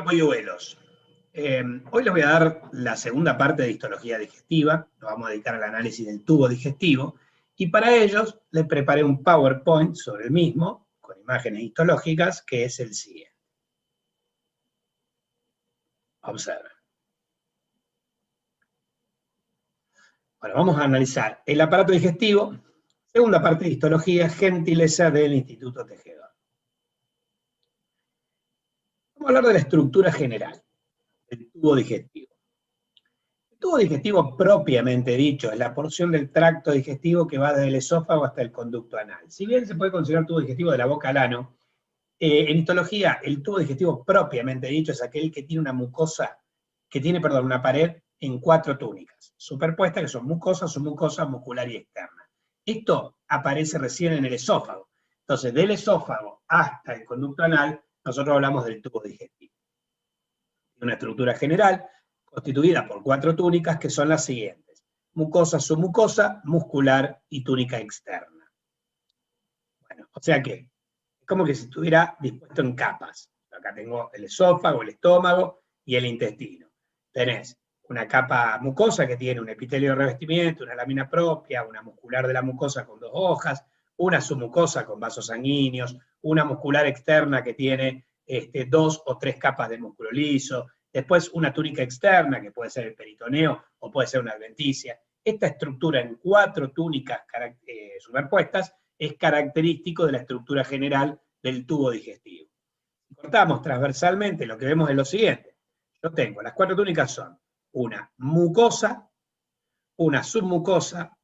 polluelos. Hoy les voy a dar la segunda parte de histología digestiva, nos vamos a dedicar al análisis del tubo digestivo, y para ellos les preparé un PowerPoint sobre el mismo, con imágenes histológicas, que es el siguiente. Observen. Bueno, vamos a analizar el aparato digestivo, segunda parte de histología, gentileza del Instituto Tejedor. Vamos a hablar de la estructura general del tubo digestivo. El tubo digestivo propiamente dicho es la porción del tracto digestivo que va desde el esófago hasta el conducto anal. Si bien se puede considerar tubo digestivo de la boca al ano, en histología el tubo digestivo propiamente dicho es aquel que tiene una mucosa, una pared en 4 túnicas superpuestas, que son mucosa, submucosa, muscular y externa. Esto aparece recién en el esófago. Entonces, del esófago hasta el conducto anal, nosotros hablamos del tubo digestivo. Una estructura general constituida por 4 túnicas que son las siguientes: mucosa, submucosa, muscular y túnica externa. Bueno, o sea que es como que si estuviera dispuesto en capas. Acá tengo el esófago, el estómago y el intestino. Tenés una capa mucosa que tiene un epitelio de revestimiento, una lámina propia, una muscular de la mucosa con 2 hojas, una submucosa con vasos sanguíneos, una muscular externa que tiene 2 o 3 capas de músculo liso, después una túnica externa que puede ser el peritoneo o puede ser una adventicia. Esta estructura en 4 túnicas superpuestas es característico de la estructura general del tubo digestivo. Si cortamos transversalmente, lo que vemos es lo siguiente. Yo tengo, las 4 túnicas son una mucosa, una submucosa,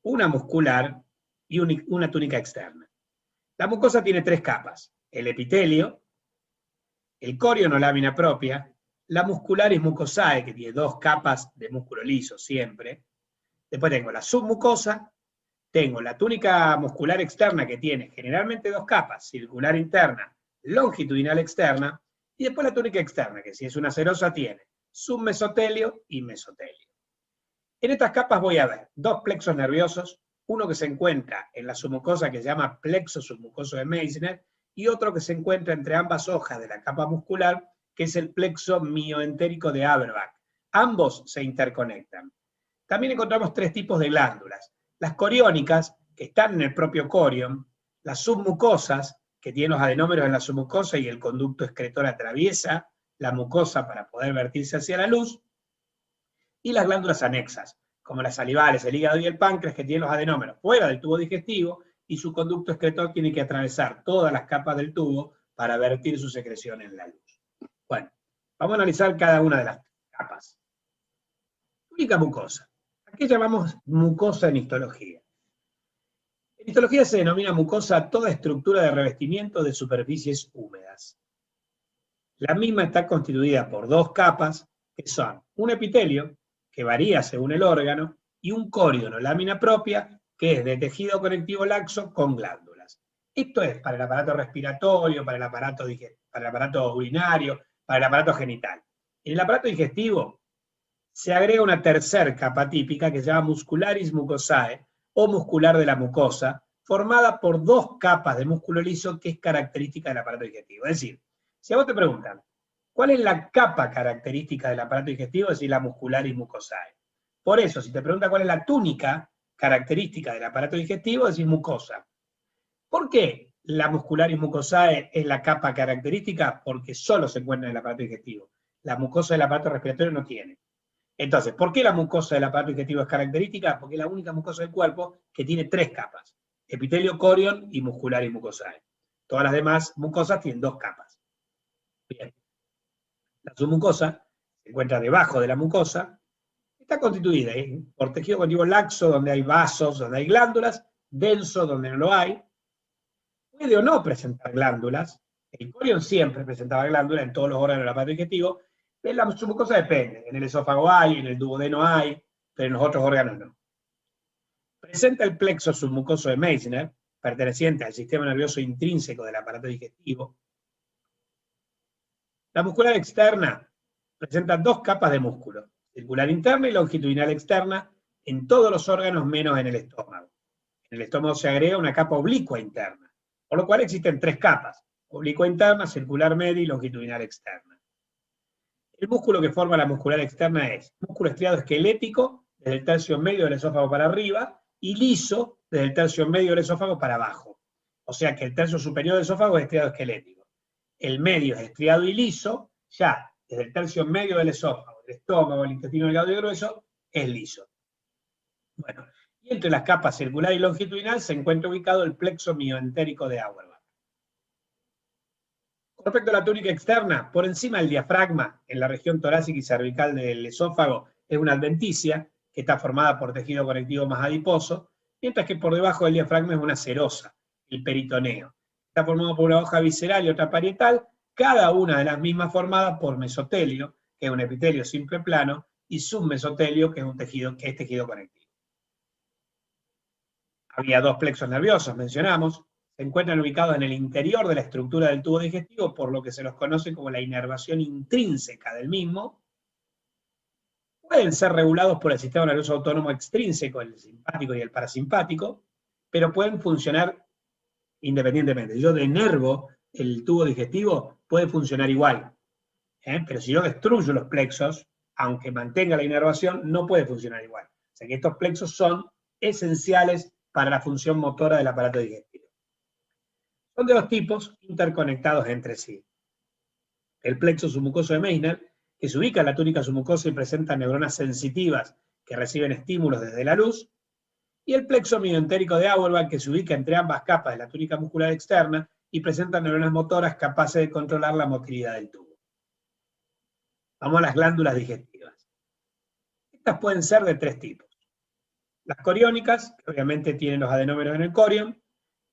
una muscular y una túnica externa. La mucosa tiene 3 capas: el epitelio, el corion o lámina propia, la muscularis mucosae, que tiene 2 capas de músculo liso siempre. Después tengo la submucosa, tengo la túnica muscular externa que tiene generalmente 2 capas, circular interna, longitudinal externa, y después la túnica externa, que si es una serosa tiene submesotelio y mesotelio. En estas capas voy a ver 2 plexos nerviosos, uno que se encuentra en la submucosa que se llama plexo submucoso de Meissner, y otro que se encuentra entre ambas hojas de la capa muscular, que es el plexo mioentérico de Auerbach. Ambos se interconectan. También encontramos 3 tipos de glándulas: las coriónicas, que están en el propio corion; las submucosas, que tienen los adenómeros en la submucosa y el conducto excretor atraviesa la mucosa para poder vertirse hacia la luz; y las glándulas anexas, como las salivales, el hígado y el páncreas, que tienen los adenómeros fuera del tubo digestivo y su conducto excretor tiene que atravesar todas las capas del tubo para vertir su secreción en la luz. Bueno, vamos a analizar cada una de las capas. Túnica mucosa. ¿A qué llamamos mucosa en histología? En histología se denomina mucosa a toda estructura de revestimiento de superficies húmedas. La misma está constituida por 2 capas, que son un epitelio, que varía según el órgano, y un corion o lámina propia, que es de tejido conectivo laxo con glándulas. Esto es para el aparato respiratorio, para el aparato urinario, para el aparato genital. En el aparato digestivo se agrega una tercera capa típica que se llama muscularis mucosae, o muscular de la mucosa, formada por 2 capas de músculo liso que es característica del aparato digestivo. Es decir, si a vos te preguntan, ¿cuál es la capa característica del aparato digestivo? Es decir, la muscularis mucosae. Por eso, si te preguntan cuál es la túnica característica del aparato digestivo, decís mucosa. ¿Por qué la muscularis mucosae es la capa característica? Porque solo se encuentra en el aparato digestivo. La mucosa del aparato respiratorio no tiene. Entonces, ¿por qué la mucosa del aparato digestivo es característica? Porque es la única mucosa del cuerpo que tiene 3 capas: epitelio, corion y muscularis mucosae. Todas las demás mucosas tienen 2 capas. Bien. La submucosa se encuentra debajo de la mucosa, está constituida por tejido conectivo laxo, donde hay vasos, donde hay glándulas; denso, donde no lo hay; puede o no presentar glándulas. El corion siempre presentaba glándulas en todos los órganos del aparato digestivo. En la submucosa depende, en el esófago hay, en el duodeno hay, pero en los otros órganos no. Presenta el plexo submucoso de Meissner, perteneciente al sistema nervioso intrínseco del aparato digestivo. La muscular externa presenta 2 capas de músculo: circular interna y longitudinal externa, en todos los órganos menos en el estómago. En el estómago se agrega una capa oblicua interna, por lo cual existen 3 capas: oblicua interna, circular media y longitudinal externa. El músculo que forma la muscular externa es músculo estriado esquelético, desde el tercio medio del esófago para arriba, y liso, desde el tercio medio del esófago para abajo. O sea que el tercio superior del esófago es estriado esquelético. El medio es estriado y liso, ya desde el tercio medio del esófago, el estómago, el intestino delgado y grueso, es liso. Bueno, y entre las capas circular y longitudinal se encuentra ubicado el plexo mioentérico de Auerbach. Con respecto a la túnica externa, por encima del diafragma, en la región torácica y cervical del esófago, es una adventicia, que está formada por tejido conectivo más adiposo, mientras que por debajo del diafragma es una serosa, el peritoneo. Está formado por una hoja visceral y otra parietal, cada una de las mismas formada por mesotelio, que es un epitelio simple plano, y submesotelio, que es tejido conectivo. Había dos plexos nerviosos, mencionamos, se encuentran ubicados en el interior de la estructura del tubo digestivo, por lo que se los conoce como la inervación intrínseca del mismo. Pueden ser regulados por el sistema nervioso autónomo extrínseco, el simpático y el parasimpático, pero pueden funcionar independientemente. Si yo denervo el tubo digestivo, puede funcionar igual. Pero si yo destruyo los plexos, aunque mantenga la inervación, no puede funcionar igual. O sea que estos plexos son esenciales para la función motora del aparato digestivo. Son de dos tipos interconectados entre sí. El plexo submucoso de Meissner, que se ubica en la túnica submucosa y presenta neuronas sensitivas que reciben estímulos desde la luz, y el plexo mioentérico de Auerbach, que se ubica entre ambas capas de la túnica muscular externa y presenta neuronas motoras capaces de controlar la motilidad del tubo. Vamos a las glándulas digestivas. Estas pueden ser de tres tipos. Las coriónicas, que obviamente tienen los adenómeros en el corion.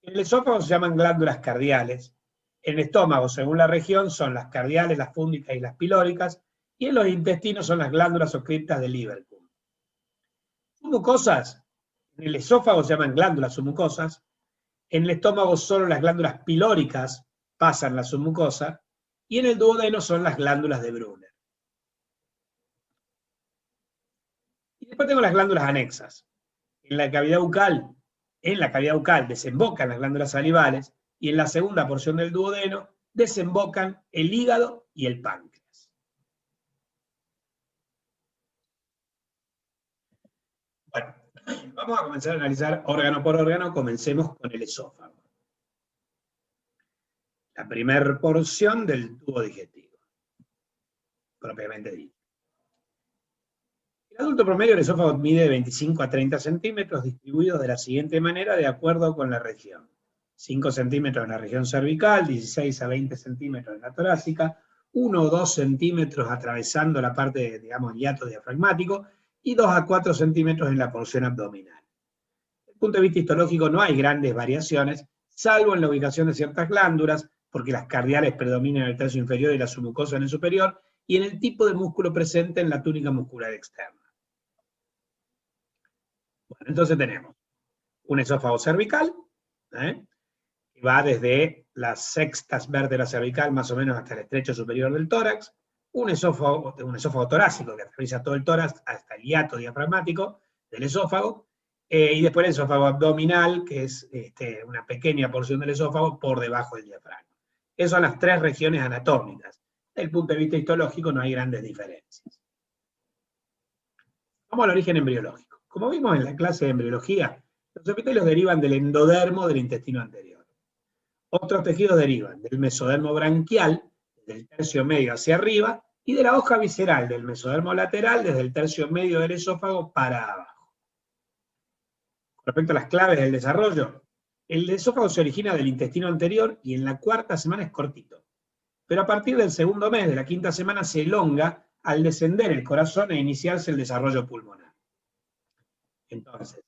En el esófago se llaman glándulas cardiales. En el estómago, según la región, son las cardiales, las fúngicas y las pilóricas. Y en los intestinos son las glándulas o criptas de Lieberkühn. Submucosas, en el esófago se llaman glándulas submucosas. En el estómago solo las glándulas pilóricas pasan la submucosa. Y en el duodeno son las glándulas de Brunner. Y después tengo las glándulas anexas. En la cavidad bucal desembocan las glándulas salivales y en la segunda porción del duodeno desembocan el hígado y el páncreas. Bueno, vamos a comenzar a analizar órgano por órgano. Comencemos con el esófago. La primera porción del tubo digestivo, propiamente dicho. El adulto promedio del esófago mide de 25 a 30 centímetros, distribuidos de la siguiente manera de acuerdo con la región. 5 centímetros en la región cervical, 16 a 20 centímetros en la torácica, 1 o 2 centímetros atravesando la parte, digamos, hiato diafragmático, y 2 a 4 centímetros en la porción abdominal. Desde el punto de vista histológico no hay grandes variaciones, salvo en la ubicación de ciertas glándulas, porque las cardiales predominan en el tercio inferior y la submucosa en el superior, y en el tipo de músculo presente en la túnica muscular externa. Bueno, entonces tenemos un esófago cervical, que va desde las sextas vértebras cervical más o menos hasta el estrecho superior del tórax, un esófago torácico que atraviesa todo el tórax hasta el hiato diafragmático del esófago, y después el esófago abdominal, que es una pequeña porción del esófago por debajo del diafragma. Esas son las tres regiones anatómicas. Desde el punto de vista histológico no hay grandes diferencias. Vamos al origen embriológico. Como vimos en la clase de embriología, los epitelios derivan del endodermo del intestino anterior. Otros tejidos derivan del mesodermo branquial, desde el tercio medio hacia arriba, y de la hoja visceral del mesodermo lateral, desde el tercio medio del esófago para abajo. Con respecto a las claves del desarrollo, el esófago se origina del intestino anterior y en la cuarta semana es cortito. Pero a partir del segundo mes, de la quinta semana, se elonga al descender el corazón e iniciarse el desarrollo pulmonar. Entonces,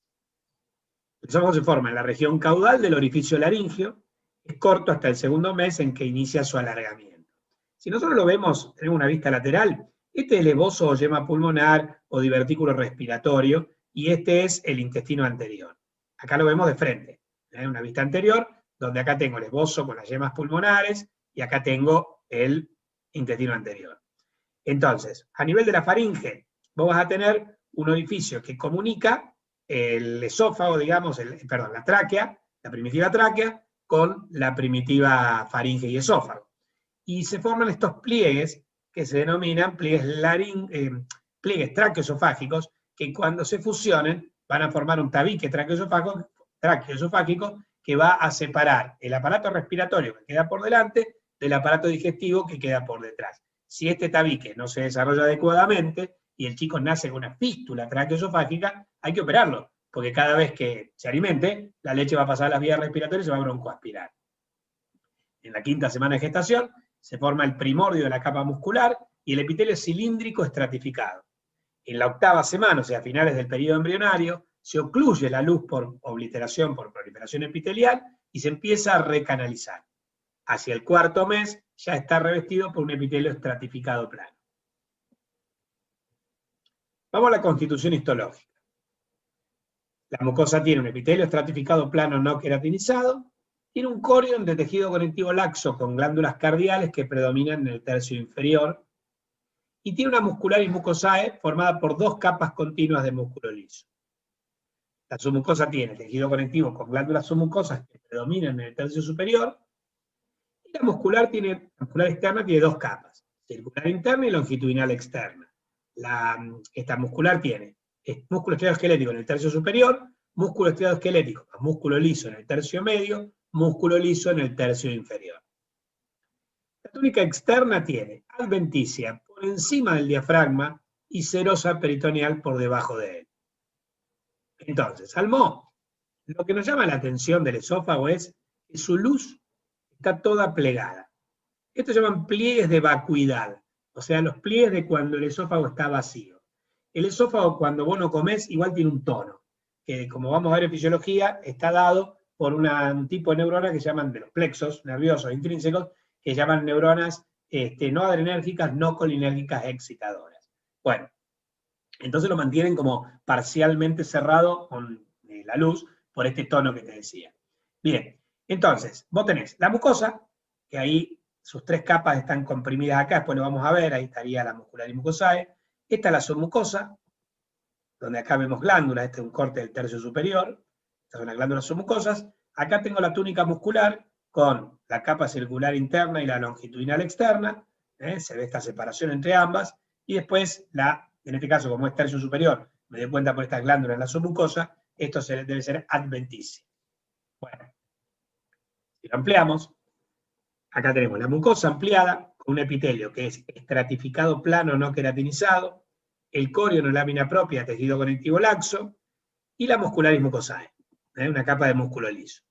el esófago se forma en la región caudal del orificio laríngeo, es corto hasta el segundo mes en que inicia su alargamiento. Si nosotros lo vemos, tenemos una vista lateral, este es el esbozo o yema pulmonar o divertículo respiratorio, y este es el intestino anterior. Acá lo vemos de frente, una vista anterior, donde acá tengo el esbozo con las yemas pulmonares, y acá tengo el intestino anterior. Entonces, a nivel de la faringe, vos vas a tener un orificio que comunica el esófago, digamos, la tráquea, la primitiva tráquea, con la primitiva faringe y esófago. Y se forman estos pliegues que se denominan pliegues traqueosofágicos, que cuando se fusionen van a formar un tabique traqueosofágico que va a separar el aparato respiratorio que queda por delante del aparato digestivo que queda por detrás. Si este tabique no se desarrolla adecuadamente y el chico nace con una fístula traqueosofágica, hay que operarlo, porque cada vez que se alimente, la leche va a pasar a las vías respiratorias y se va a broncoaspirar. En la 5ª semana de gestación se forma el primordio de la capa muscular y el epitelio cilíndrico estratificado. En la 8ª semana, o sea, a finales del periodo embrionario, se ocluye la luz por obliteración, por proliferación epitelial, y se empieza a recanalizar. Hacia el 4º mes ya está revestido por un epitelio estratificado plano. Vamos a la constitución histológica. La mucosa tiene un epitelio estratificado plano no queratinizado, tiene un corion de tejido conectivo laxo con glándulas cardiales que predominan en el tercio inferior, y tiene una muscularis mucosae formada por 2 capas continuas de músculo liso. La submucosa tiene tejido conectivo con glándulas submucosas que predominan en el tercio superior, y la muscular externa tiene 2 capas, circular interna y longitudinal externa. Esta muscular tiene músculo estriado-esquelético en el tercio superior, músculo estriado-esquelético más músculo liso en el tercio medio, músculo liso en el tercio inferior. La túnica externa tiene adventicia por encima del diafragma y serosa peritoneal por debajo de él. Entonces, al modo, lo que nos llama la atención del esófago es que su luz está toda plegada. Estos se llaman pliegues de vacuidad, o sea, los pliegues de cuando el esófago está vacío. El esófago, cuando vos no comés, igual tiene un tono, que como vamos a ver en fisiología, está dado por un tipo de neuronas que se llaman de los plexos nerviosos intrínsecos, que llaman neuronas no adrenérgicas, no colinérgicas excitadoras. Bueno, entonces lo mantienen como parcialmente cerrado con la luz por este tono que te decía. Bien, entonces, vos tenés la mucosa, que ahí sus 3 capas están comprimidas acá, después lo vamos a ver, ahí estaría la muscularis mucosae. Esta es la submucosa, donde acá vemos glándulas, este es un corte del tercio superior, estas son las glándulas submucosas. Acá tengo la túnica muscular con la capa circular interna y la longitudinal externa, se ve esta separación entre ambas, y después, en este caso, como es tercio superior, me doy cuenta por estas glándulas en la submucosa, esto debe ser adventicia. Bueno, si lo ampliamos, acá tenemos la mucosa ampliada, con un epitelio que es estratificado plano no queratinizado, el corion o lámina propia, tejido conectivo laxo, y la muscularis mucosae, una capa de músculo liso.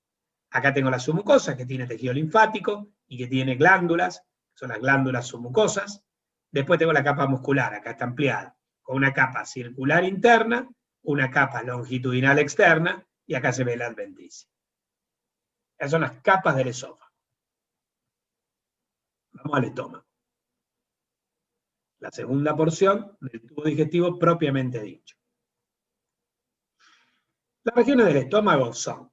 Acá tengo la submucosa, que tiene tejido linfático y que tiene glándulas, son las glándulas submucosas. Después tengo la capa muscular, acá está ampliada, con una capa circular interna, una capa longitudinal externa, y acá se ve la adventicia. Esas son las capas del esófago. Vamos al estómago. La segunda porción del tubo digestivo propiamente dicho. Las regiones del estómago son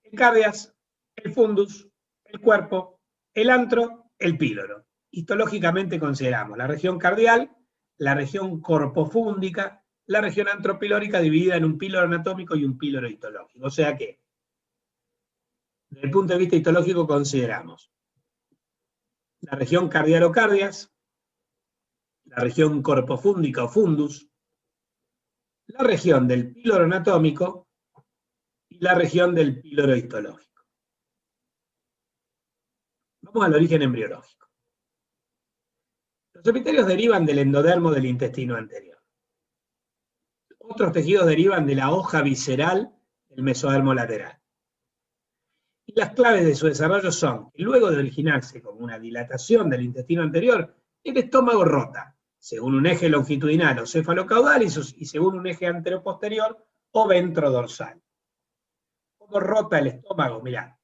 el cardias, el fundus, el cuerpo, el antro, el píloro. Histológicamente consideramos la región cardial, la región corpofúndica, la región antropilórica dividida en un píloro anatómico y un píloro histológico. O sea que, desde el punto de vista histológico consideramos la región cardial o cardias, la región corpofúndica o fundus, la región del píloro anatómico y la región del píloro histológico. Vamos al origen embriológico. Los epitelios derivan del endodermo del intestino anterior. Otros tejidos derivan de la hoja visceral del mesodermo lateral. Y las claves de su desarrollo son que luego de originarse como una dilatación del intestino anterior, el estómago rota, según un eje longitudinal o cefalocaudal y según un eje anteroposterior o ventrodorsal. ¿Cómo rota el estómago? Mirá,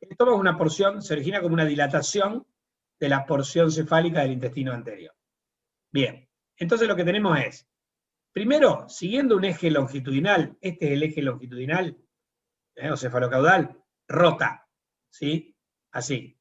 el estómago es una porción, se origina como una dilatación de la porción cefálica del intestino anterior. Bien, entonces lo que tenemos es, primero, siguiendo un eje longitudinal, este es el eje longitudinal, o cefalocaudal, rota, ¿sí? Así.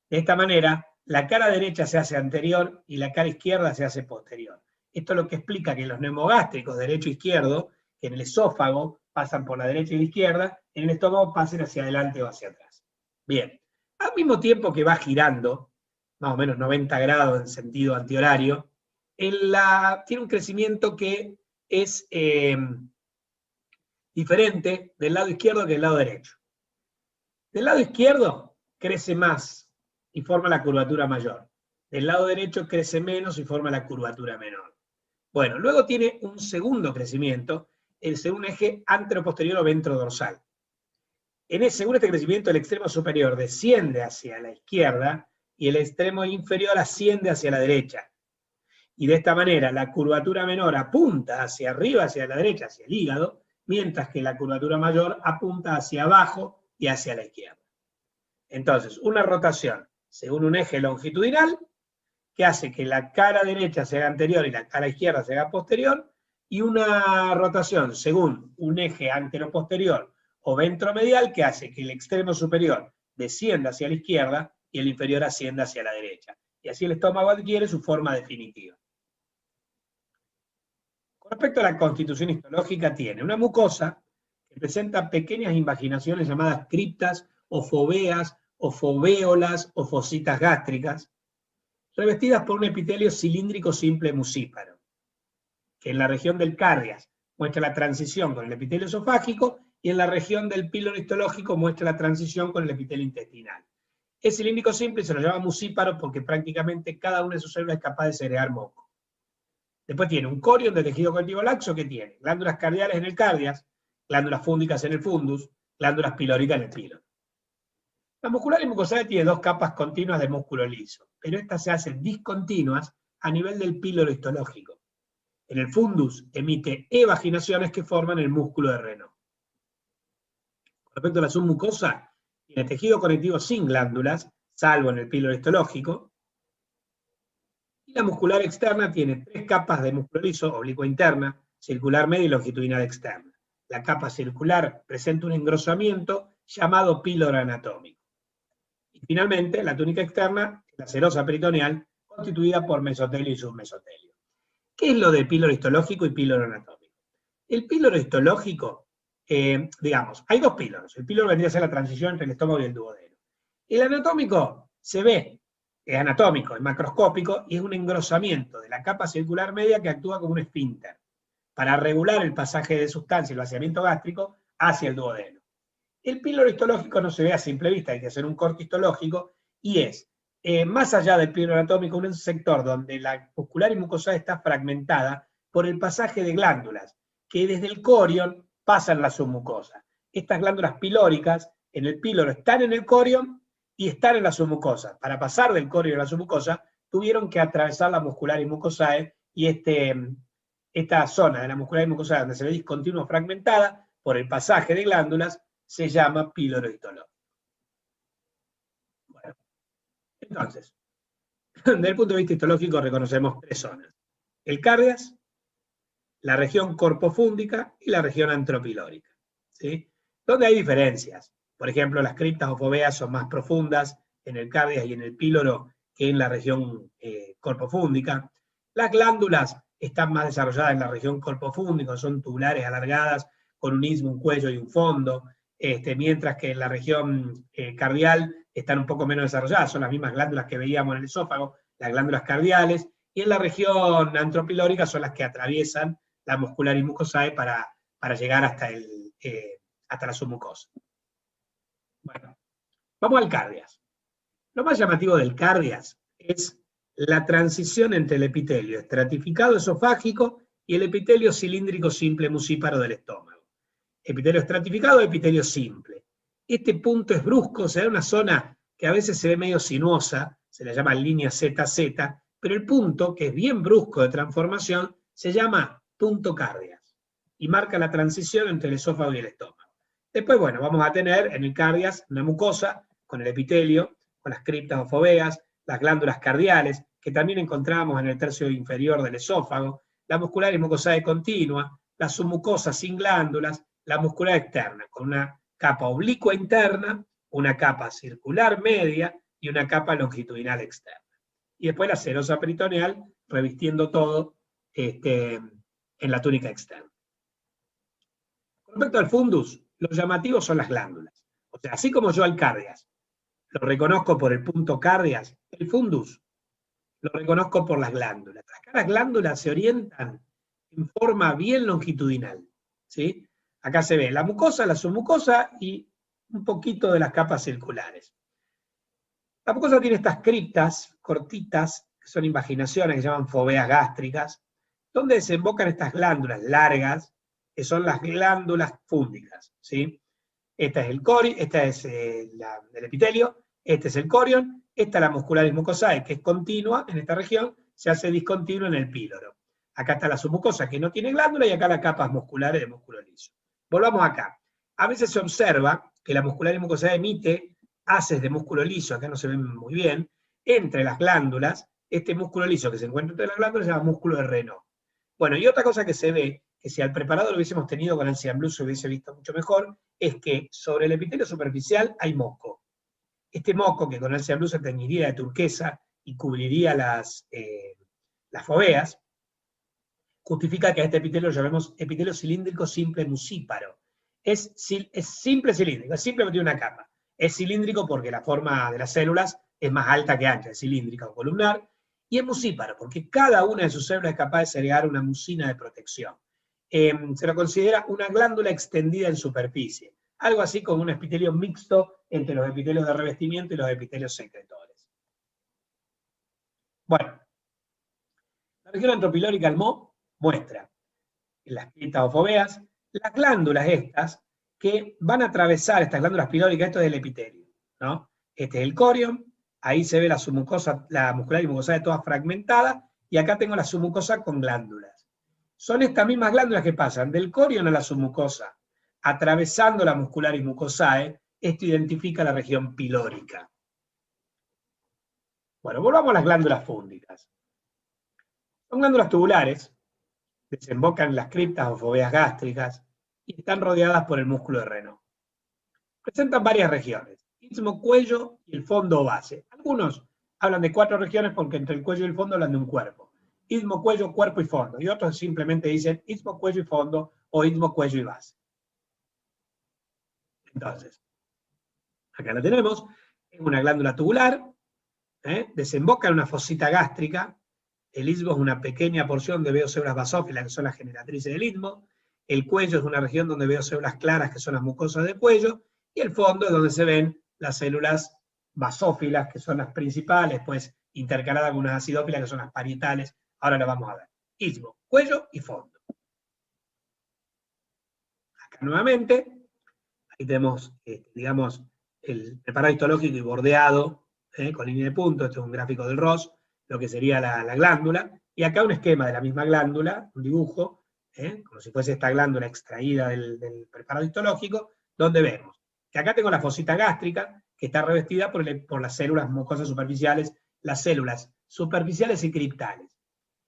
De esta manera, la cara derecha se hace anterior y la cara izquierda se hace posterior. Esto es lo que explica que los neumogástricos derecho e izquierdo, que en el esófago pasan por la derecha y la izquierda, en el estómago pasen hacia adelante o hacia atrás. Bien, al mismo tiempo que va girando más o menos 90 grados en sentido antihorario, tiene un crecimiento que es diferente del lado izquierdo que del lado derecho. Del lado izquierdo crece más y forma la curvatura mayor. Del lado derecho crece menos y forma la curvatura menor. Bueno, luego tiene un segundo crecimiento, según un eje anteroposterior o ventrodorsal. Según este crecimiento, el extremo superior desciende hacia la izquierda y el extremo inferior asciende hacia la derecha. Y de esta manera, la curvatura menor apunta hacia arriba, hacia la derecha, hacia el hígado, mientras que la curvatura mayor apunta hacia abajo y hacia la izquierda. Entonces, una rotación según un eje longitudinal que hace que la cara derecha se haga anterior y la cara izquierda se haga posterior, y una rotación según un eje anteroposterior o ventromedial que hace que el extremo superior descienda hacia la izquierda y el inferior ascienda hacia la derecha. Y así el estómago adquiere su forma definitiva. Con respecto a la constitución histológica, tiene una mucosa que presenta pequeñas invaginaciones llamadas criptas o foveas o fovéolas o fositas gástricas, revestidas por un epitelio cilíndrico simple mucíparo, que en la región del cardias muestra la transición con el epitelio esofágico y en la región del píloro histológico muestra la transición con el epitelio intestinal. Es cilíndrico simple y se lo llama mucíparo porque prácticamente cada una de sus células es capaz de segregar moco. Después tiene un corion de tejido conectivo laxo que tiene glándulas cardiales en el cardias, glándulas fúndicas en el fundus, glándulas pilóricas en el píloro. La muscularis mucosae tiene dos capas continuas de músculo liso, pero estas se hacen discontinuas a nivel del píloro histológico. En el fundus emite evaginaciones que forman el músculo de Raynaud. Con respecto a la submucosa, tiene tejido conectivo sin glándulas, salvo en el píloro histológico. Y la muscular externa tiene tres capas de músculo liso, oblicua interna, circular media y longitudinal externa. La capa circular presenta un engrosamiento llamado píloro anatómico. Y finalmente, la túnica externa, la serosa peritoneal, constituida por mesotelio y submesotelio. ¿Qué es lo de píloro histológico y píloro anatómico? El píloro histológico, digamos, hay dos píloros. El píloro vendría a ser la transición entre el estómago y el duodeno. El anatómico se ve, es anatómico, es macroscópico, y es un engrosamiento de la capa circular media que actúa como un esfínter para regular el pasaje de sustancia y el vaciamiento gástrico hacia el duodeno. El píloro histológico no se ve a simple vista, hay que hacer un corte histológico, y es, más allá del píloro anatómico, un sector donde la muscularis mucosae está fragmentada por el pasaje de glándulas, que desde el corion pasan la submucosa. Estas glándulas pilóricas en el píloro están en el corion y están en la submucosa. Para pasar del corion a la submucosa, tuvieron que atravesar la muscularis mucosae, y esta zona de la muscularis mucosae donde se ve discontinua fragmentada por el pasaje de glándulas, se llama píloro histológico. Bueno, entonces, desde el punto de vista histológico reconocemos tres zonas: el cardias, la región corpofúndica y la región antropilórica, ¿sí? Donde hay diferencias. Por ejemplo, las criptas o foveas son más profundas en el cardias y en el píloro que en la región corpofúndica. Las glándulas están más desarrolladas en la región corpofúndica, son tubulares alargadas con un istmo, un cuello y un fondo. Mientras que en la región cardial están un poco menos desarrolladas, son las mismas glándulas que veíamos en el esófago, las glándulas cardiales, y en la región antropilórica son las que atraviesan la muscularis mucosae para llegar hasta la submucosa. Bueno, vamos al cardias. Lo más llamativo del cardias es la transición entre el epitelio estratificado esofágico y el epitelio cilíndrico simple mucíparo del estómago. Epitelio estratificado, epitelio simple. Este punto es brusco, se da en una zona que a veces se ve medio sinuosa, se la llama línea ZZ, pero el punto, que es bien brusco de transformación, se llama punto cardias, y marca la transición entre el esófago y el estómago. Después, bueno, vamos a tener en el cardias una mucosa con el epitelio, con las criptas o foveas, las glándulas cardiales, que también encontramos en el tercio inferior del esófago, la muscularis mucosae continua, la submucosa sin glándulas, la muscular externa, con una capa oblicua interna, una capa circular media y una capa longitudinal externa. Y después la serosa peritoneal revistiendo todo en la túnica externa. Con respecto al fundus, los llamativos son las glándulas. O sea, así como yo al cardias lo reconozco por el punto cardias. El fundus lo reconozco por las glándulas. Acá las glándulas se orientan en forma bien longitudinal, ¿sí? Acá se ve la mucosa, la submucosa y un poquito de las capas circulares. La mucosa tiene estas criptas cortitas, que son invaginaciones, que se llaman foveas gástricas, donde desembocan estas glándulas largas, que son las glándulas fúndicas, ¿sí? Esta es el cori, esta es el epitelio, este es el corion, esta es la muscularis mucosae, que es continua en esta región, se hace discontinua en el píloro. Acá está la submucosa, que no tiene glándula, y acá las capas musculares de músculo liso. Volvamos acá. A veces se observa que la muscularis mucosae emite haces de músculo liso, acá no se ven muy bien, entre las glándulas. Este músculo liso que se encuentra entre las glándulas se llama músculo de Raynaud. Bueno, y otra cosa que se ve, que si al preparado lo hubiésemos tenido con el cianblue se hubiese visto mucho mejor, es que sobre el epitelio superficial hay moco. Este moco, que con el cianblue se teñiría de turquesa y cubriría las foveas, justifica que a este epitelio lo llamemos epitelio cilíndrico simple musíparo. Es simple cilíndrico, es simplemente una capa. Es cilíndrico porque la forma de las células es más alta que ancha, es cilíndrica o columnar, y es musíparo porque cada una de sus células es capaz de segregar una mucina de protección. Se lo considera una glándula extendida en superficie, algo así como un epitelio mixto entre los epitelios de revestimiento y los epitelios secretores. Bueno, la región antropilórica del Mo muestra en las criptas o foveas las glándulas estas que van a atravesar estas glándulas pilóricas, esto es el epitelio, ¿no? Este es el corion, ahí se ve la submucosa, la muscular y mucosa toda fragmentada, y acá tengo la submucosa con glándulas. Son estas mismas glándulas que pasan del corion a la submucosa, atravesando la muscularis mucosae. Esto identifica la región pilórica. Bueno, volvamos a las glándulas fúndicas. Son glándulas tubulares, desembocan en las criptas o foveas gástricas y están rodeadas por el músculo de Raynaud. Presentan varias regiones, istmo, cuello y el fondo o base. Algunos hablan de 4 regiones porque entre el cuello y el fondo hablan de un cuerpo. Istmo, cuello, cuerpo y fondo. Y otros simplemente dicen istmo, cuello y fondo o istmo, cuello y base. Entonces, acá la tenemos, es una glándula tubular, desemboca en una fosita gástrica. El istmo es una pequeña porción de veo células basófilas, que son las generatrices del istmo. El cuello es una región donde veo células claras, que son las mucosas del cuello. Y el fondo es donde se ven las células basófilas, que son las principales, pues intercaladas con unas acidófilas, que son las parietales. Ahora las vamos a ver. Istmo, cuello y fondo. Acá nuevamente, ahí tenemos, digamos, el preparado histológico y bordeado, con línea de punto. Este es un gráfico del Ross, lo que sería la glándula, y acá un esquema de la misma glándula, un dibujo, como si fuese esta glándula extraída del preparado histológico, donde vemos que acá tengo la fosita gástrica, que está revestida por las células mucosas superficiales, las células superficiales y criptales.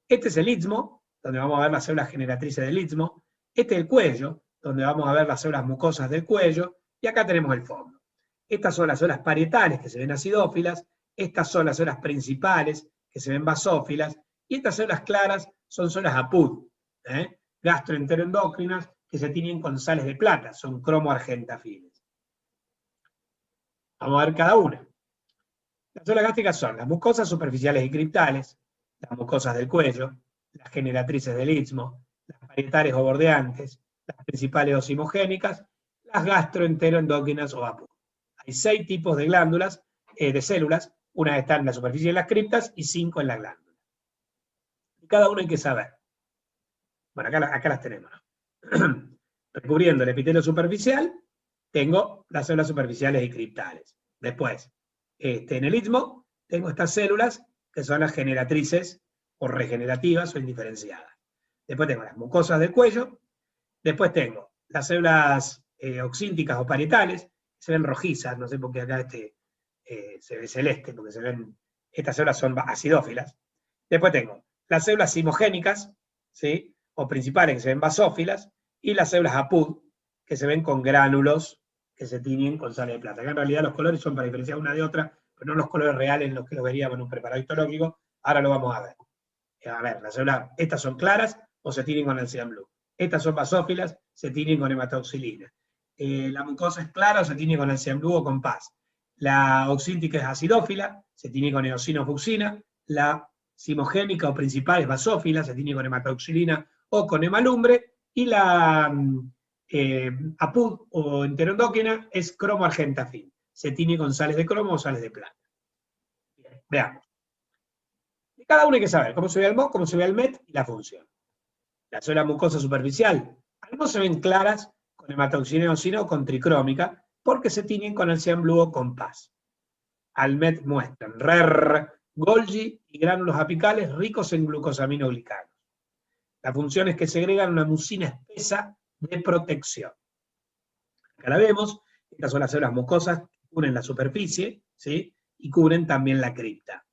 Este es el istmo, donde vamos a ver las células generatrices del istmo. Este es el cuello, donde vamos a ver las células mucosas del cuello, y acá tenemos el fondo. Estas son las células parietales, que se ven acidófilas, estas son las células principales, que se ven basófilas, y estas células claras son células APUD, gastroenteroendocrinas, que se tiñen con sales de plata, son cromoargentafiles. Vamos a ver cada una. Las células gástricas son las mucosas superficiales y criptales, las mucosas del cuello, las generatrices del istmo, las parietales o bordeantes, las principales o simogénicas, las gastroenteroendocrinas o APUD. Hay 6 tipos de glándulas, de células, una está en la superficie de las criptas y 5 en la glándula. Y cada uno hay que saber. Bueno, acá las tenemos. Recubriendo el epitelio superficial, tengo las células superficiales y criptales. Después, en el istmo, tengo estas células que son las generatrices o regenerativas o indiferenciadas. Después tengo las mucosas del cuello. Después tengo las células oxínticas o parietales, se ven rojizas, no sé por qué acá se ve celeste, porque se ven, estas células son acidófilas. Después tengo las células simogénicas, ¿sí?, o principales, que se ven basófilas, y las células APUD, que se ven con gránulos que se tiñen con sal de plata. Acá en realidad los colores son para diferenciar una de otra, pero no los colores reales en los que lo veríamos en un preparado histológico. Ahora lo vamos a ver. A ver, las células, estas son claras o se tiñen con el cianblue. Estas son basófilas, se tiñen con hematoxilina. La mucosa es clara o se tiñe con el cianblue o con PAS. La oxítica es acidófila, se tiene con eosina o fucsina. La cimogénica o principal es basófila, se tiene con hematoxilina o con hemalumbre. Y la APUD o enteroendócrina es cromoargentafil, se tiene con sales de cromo o sales de plata. Bien, veamos. De cada uno hay que saber cómo se ve el MOC, cómo se ve el MET y la función. La célula mucosa superficial, al MOC se ven claras con hematoxilina eosina o con tricrómica, porque se tiñen con el cian blue o con PAS. Al MET muestran RER, Golgi y gránulos apicales ricos en glucosaminoglicanos. La función es que segregan una mucina espesa de protección. Acá la vemos, estas son las células mucosas que cubren la superficie, ¿sí? Y cubren también la cripta.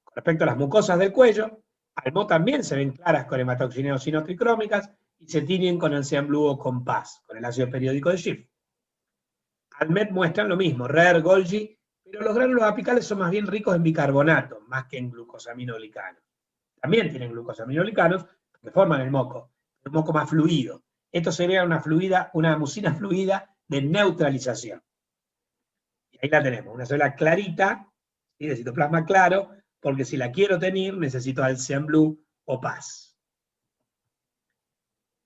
Con respecto a las mucosas del cuello, al MO también se ven claras con hematoxilina eosina tricrómicas y se tiñen con el cian blue o con PAS, con el ácido periódico de Schiff. Al MET muestran lo mismo, RER, Golgi, pero los gránulos apicales son más bien ricos en bicarbonato, más que en glucosaminoglicanos. También tienen glucosaminoglicanos que forman el moco más fluido. Esto sería una mucina fluida de neutralización. Y ahí la tenemos, una célula clarita, ¿sí? De citoplasma claro, porque si la quiero tener necesito al cian blue o PAS.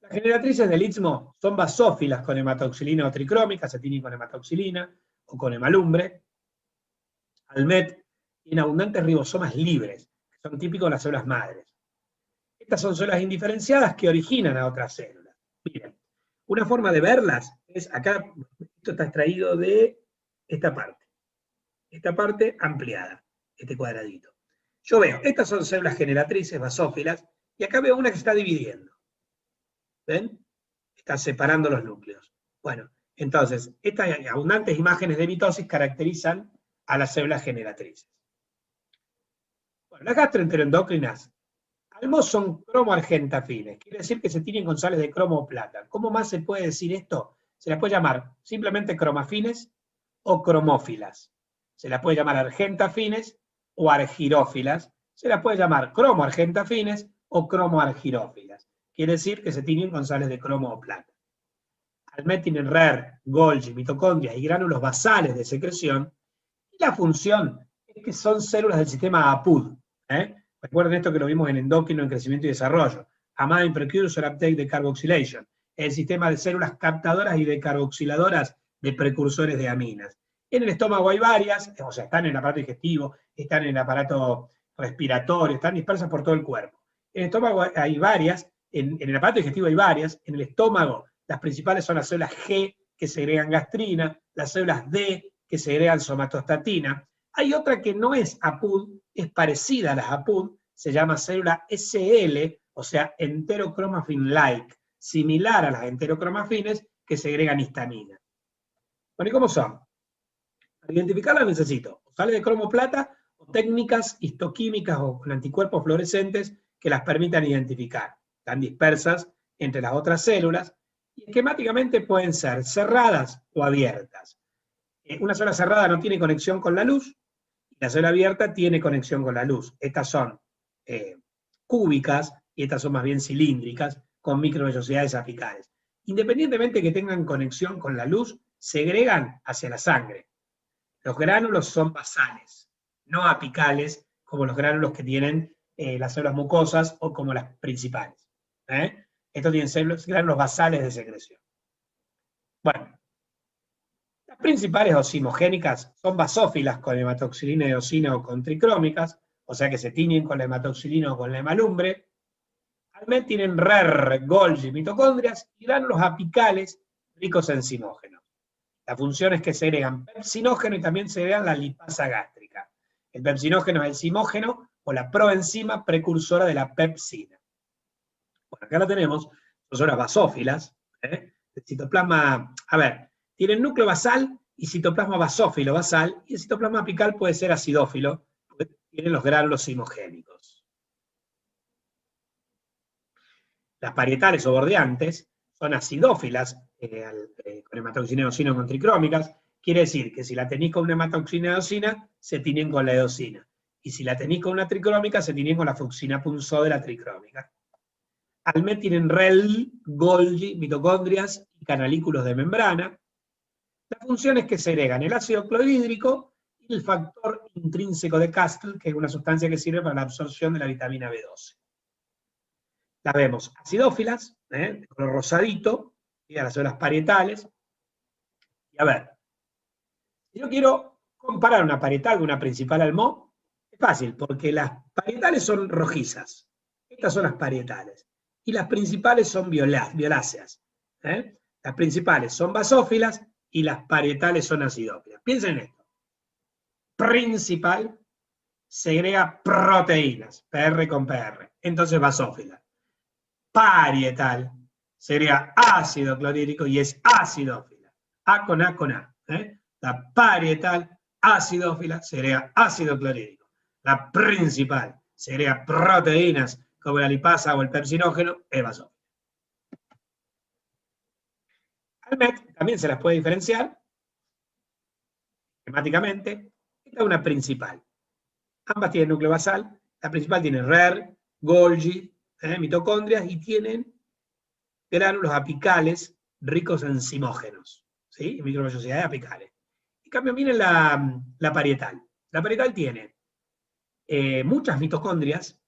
Las generatrices del istmo son basófilas con hematoxilina o tricrómica, se tienen con hematoxilina o con hemalumbre. Al MET tiene abundantes ribosomas libres, que son típicos de las células madres. Estas son células indiferenciadas que originan a otras células. Miren, una forma de verlas es acá, esto está extraído de esta parte ampliada, este cuadradito. Yo veo, estas son células generatrices basófilas, y acá veo una que se está dividiendo. ¿Ven? Está separando los núcleos. Bueno, entonces, estas abundantes imágenes de mitosis caracterizan a las células generatrices. Bueno, las gastroenteroendocrinas, al MOS son cromoargentafines, quiere decir que se tienen con sales de cromo o plata. ¿Cómo más se puede decir esto? Se las puede llamar simplemente cromafines o cromófilas. Se las puede llamar argentafines o argirófilas. Se las puede llamar cromoargentafines o cromoargirófilas. Quiere decir que se tiñen con sales de cromo o plata. Al MET tienen RER, Golgi, mitocondrias y gránulos basales de secreción. Y la función es que son células del sistema APUD. Recuerden esto que lo vimos en endocrino, en crecimiento y desarrollo. Amine Precursor Uptake de Carboxylation. El sistema de células captadoras y decarboxiladoras de precursores de aminas. En el estómago hay varias, o sea, están en el aparato digestivo, están en el aparato respiratorio, están dispersas por todo el cuerpo. En el estómago hay varias. En el aparato digestivo hay varias, en el estómago las principales son las células G que segregan gastrina, las células D que segregan somatostatina. Hay otra que no es APUD, es parecida a las APUD, se llama célula SL, o sea, enterocromafin-like, similar a las enterocromafines que segregan histamina. Bueno, ¿y cómo son? Para identificarlas necesito o sales de cromo plata o técnicas histoquímicas o con anticuerpos fluorescentes que las permitan identificar. Están dispersas entre las otras células, y esquemáticamente pueden ser cerradas o abiertas. Una célula cerrada no tiene conexión con la luz, y la célula abierta tiene conexión con la luz. Estas son cúbicas, y estas son más bien cilíndricas, con microvellosidades apicales. Independientemente de que tengan conexión con la luz, segregan hacia la sangre. Los gránulos son basales, no apicales, como los gránulos que tienen las células mucosas o como las principales. Estos tienen gránulos basales de secreción. Bueno, las principales osimogénicas son basófilas con hematoxilina eosina o con tricrómicas, o sea que se tiñen con la hematoxilina o con la hemalumbre. Al MET tienen RER, Golgi, mitocondrias y gránulos apicales ricos en enzimógenos. La función es que segregan pepsinógeno y también segregan la lipasa gástrica. El pepsinógeno es el enzimógeno o la proenzima precursora de la pepsina. Bueno, acá la tenemos, son células basófilas, el citoplasma, a ver, tienen núcleo basal y citoplasma basófilo basal, y el citoplasma apical puede ser acidófilo, porque tienen los gránulos zimogénicos. Las parietales o bordeantes son acidófilas, con hematoxina eosina con tricrómicas, quiere decir que si la tenéis con una hematoxina eosina, se tienen con la eosina, y si la tenéis con una tricrómica, se tienen con la fucsina punzó de la tricrómica. Al MET tienen REL, Golgi, mitocondrias y canalículos de membrana. Las funciones que segregan el ácido clorhídrico y el factor intrínseco de Castle, que es una sustancia que sirve para la absorción de la vitamina B12. Las vemos acidófilas, de color rosadito, y a las células parietales. Y a ver, si yo quiero comparar una parietal con una principal al Mo, es fácil, porque las parietales son rojizas. Estas son las parietales. Y las principales son violáceas. Las principales son basófilas y las parietales son acidófilas. Piensen en esto. Principal segrega proteínas, PR con PR. Entonces basófila. Parietal segrega ácido clorhídrico y es acidófila. A con A con A. La parietal acidófila segrega ácido clorhídrico. La principal segrega proteínas como la lipasa o el pepsinógeno, es basófila. Al MET también se las puede diferenciar esquemáticamente. Esta es una principal. Ambas tienen núcleo basal. La principal tiene RER, Golgi, mitocondrias, y tienen gránulos apicales ricos en zimógenos, ¿sí? Microvellosidades apicales. En cambio, miren la parietal. La parietal tiene muchas mitocondrias,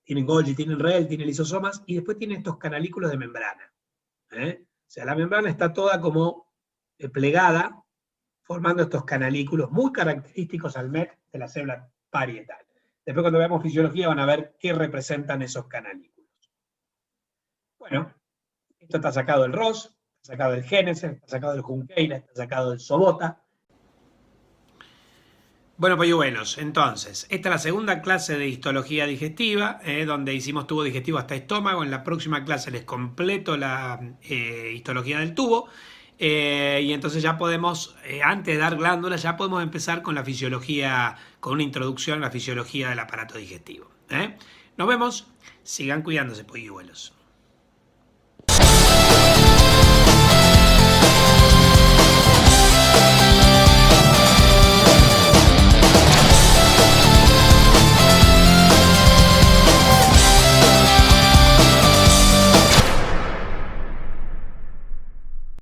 tienen Golgi, tienen REL, tienen lisosomas, y después tiene estos canalículos de membrana. O sea, la membrana está toda como plegada, formando estos canalículos muy característicos al MET de la célula parietal. Después, cuando veamos fisiología, van a ver qué representan esos canalículos. Bueno, esto está sacado del Ross, está sacado del Génesis, está sacado del Junqueira, está sacado del Sobota. Bueno, polluelos, entonces, esta es la segunda clase de histología digestiva, donde hicimos tubo digestivo hasta estómago. En la próxima clase les completo la histología del tubo. Y entonces ya podemos, antes de dar glándulas, ya podemos empezar con la fisiología, con una introducción a la fisiología del aparato digestivo. Nos vemos, sigan cuidándose, polluelos.